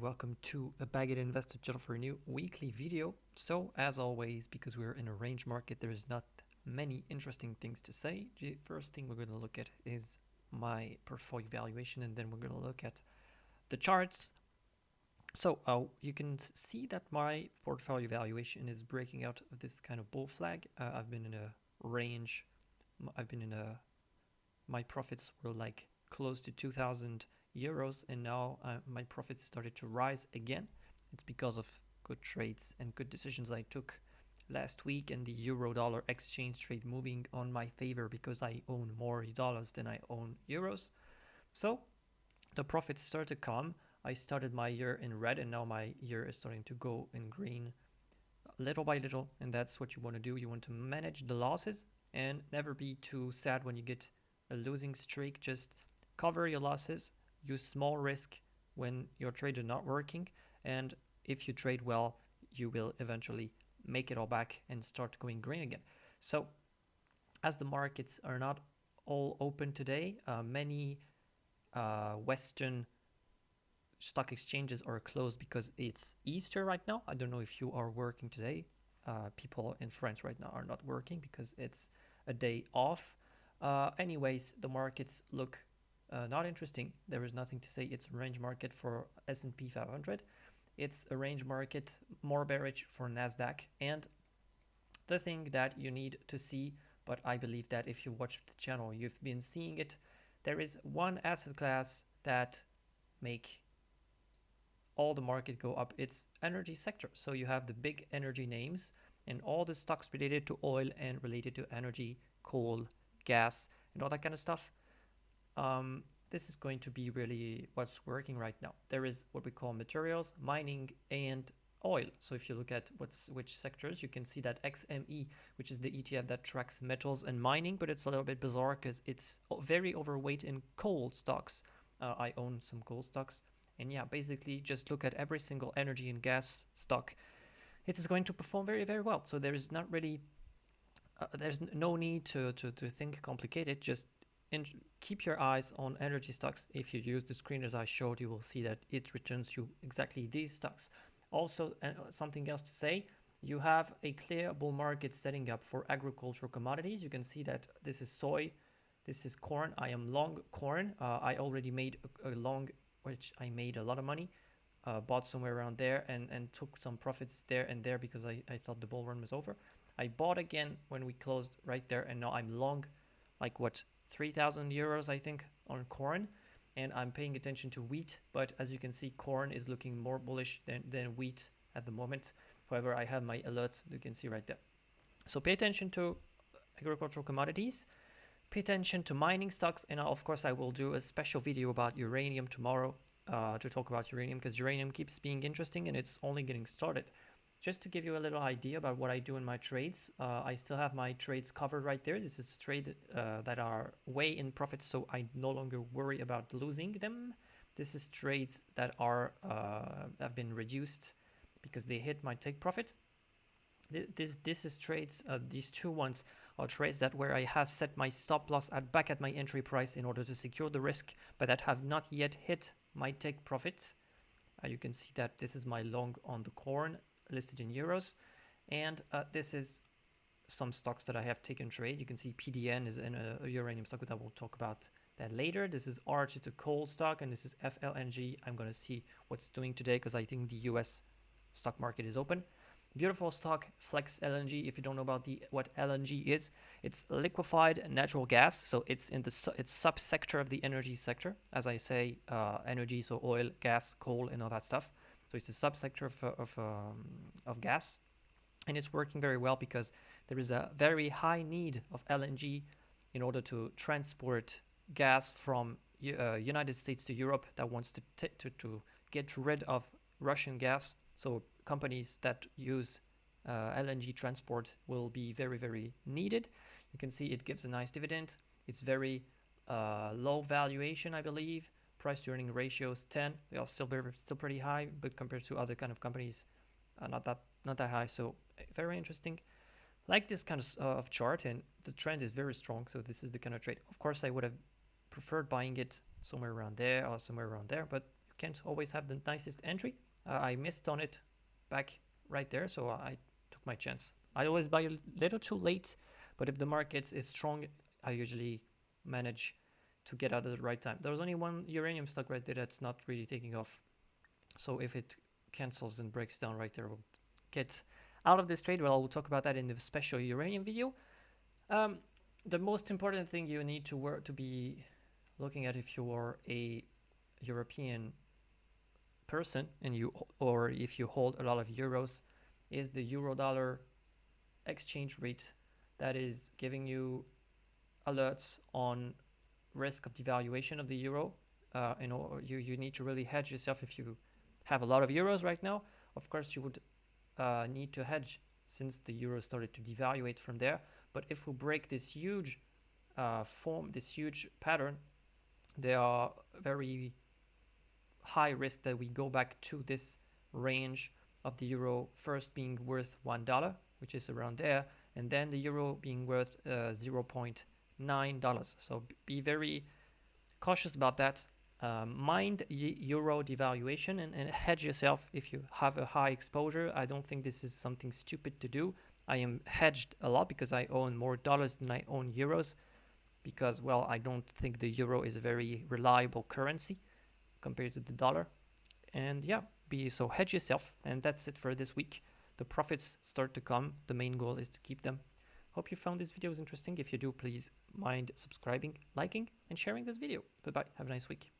Welcome to the Bagged Investor channel for a new weekly video. So, as always, because we're in a range market, there is not many interesting things to say. The first thing we're going to look at is my portfolio valuation, and then we're going to look at the charts. So, you can see that my portfolio valuation is breaking out of this kind of bull flag. I've been in a range. My profits were like close to 2,000 euros, and now my profits started to rise again. It's because of good trades and good decisions I took last week, and the euro dollar exchange trade moving on my favor because I own more dollars than I own euros. So the profits start to come. I started my year in red, and now my year is starting to go in green little by little, and that's what you want to do. You want to manage the losses and never be too sad when you get a losing streak. Just cover your losses, use small risk when your trades are not working, and if you trade well, you will eventually make it all back and start going green again. So as the markets are not all open today, many Western stock exchanges are closed because it's Easter right now. I don't know if you are working today. People in France right now are not working because it's a day off. Anyways, the markets look not interesting. There is nothing to say. It's a range market for S&P 500. It's a range market more bearish for Nasdaq. And the thing that you need to see, but I believe that if you watch the channel, you've been seeing it. There is one asset class that make all the market go up. It's energy sector. So you have the big energy names and all the stocks related to oil and related to energy, coal, gas, and all that kind of stuff. This is going to be really what's working right now. There is what we call materials, mining, and oil. So if you look at which sectors, you can see that XME, which is the ETF that tracks metals and mining, but it's a little bit bizarre because it's very overweight in coal stocks. I own some coal stocks. And yeah, basically just look at every single energy and gas stock. It is going to perform very, very well. So there is not really, there's no need to think complicated. Just keep your eyes on energy stocks. If you use the screen as I showed, you will see that it returns you exactly these stocks. Also, something else to say, you have a clear bull market setting up for agricultural commodities. You can see that this is soy, this is corn. I am long corn. I already made a long, which I made a lot of money, bought somewhere around there and took some profits there and there because I thought the bull run was over. I bought again when we closed right there, and now I'm long, like what, 3,000 euros I think on corn, and I'm paying attention to wheat, but as you can see, corn is looking more bullish than wheat at the moment. However, I have my alerts, you can see right there. So pay attention to agricultural commodities. Pay attention to mining stocks, and of course I will do a special video about uranium tomorrow to talk about uranium, because uranium keeps being interesting and it's only getting started. Just to give you a little idea about what I do in my trades, I still have my trades covered right there. This is trades that are way in profit, so I no longer worry about losing them. This is trades that are have been reduced because they hit my take profit. This is trades. These two ones are trades that where I have set my stop loss back at my entry price in order to secure the risk, but that have not yet hit my take profits. You can see that this is my long on the corn listed in euros, and this is some stocks that I have taken trade. You can see PDN is in a uranium stock, but I will talk about that later. This is Arch, it's a coal stock, and this is FLNG. I'm going to see what's doing today because I think the US stock market is open. Beautiful stock, Flex LNG. If you don't know about what LNG is, it's liquefied natural gas. So it's in the it's subsector of the energy sector, as I say, energy, so oil, gas, coal, and all that stuff. So it's a subsector of gas, and it's working very well because there is a very high need of LNG in order to transport gas from United States to Europe that wants to get rid of Russian gas. So companies that use LNG transport will be very, very needed. You can see it gives a nice dividend. It's very low valuation, I believe. Price to earning ratio is 10. They are still pretty high, but compared to other kind of companies, not that high. So very interesting. Like this kind of chart, and the trend is very strong. So this is the kind of trade. Of course, I would have preferred buying it somewhere around there or somewhere around there, but can't always have the nicest entry. I missed on it back right there, so I took my chance. I always buy a little too late, but if the market is strong, I usually manage to get out at the right time. There was only one uranium stock right there that's not really taking off. So if it cancels and breaks down right there, we'll get out of this trade. Well, we'll talk about that in the special uranium video. The most important thing you need to be looking at if you're a European person and or if you hold a lot of euros is the euro dollar exchange rate that is giving you alerts on risk of devaluation of the euro. You need to really hedge yourself if you have a lot of euros right now. Of course, you would need to hedge since the euro started to devaluate from there. But if we break this huge this huge pattern, there are very high risk that we go back to this range of the euro first being worth $1, which is around there, and then the euro being worth $0.9. So be very cautious about that. Mind euro devaluation and hedge yourself if you have a high exposure. I don't think this is something stupid to do. I am hedged a lot because I own more dollars than I own euros because, well, I don't think the euro is a very reliable currency compared to the dollar. And yeah, so hedge yourself. And that's it for this week. The profits start to come. The main goal is to keep them. Hope you found this video interesting. If you do, please mind subscribing, liking, and sharing this video. Goodbye. Have a nice week.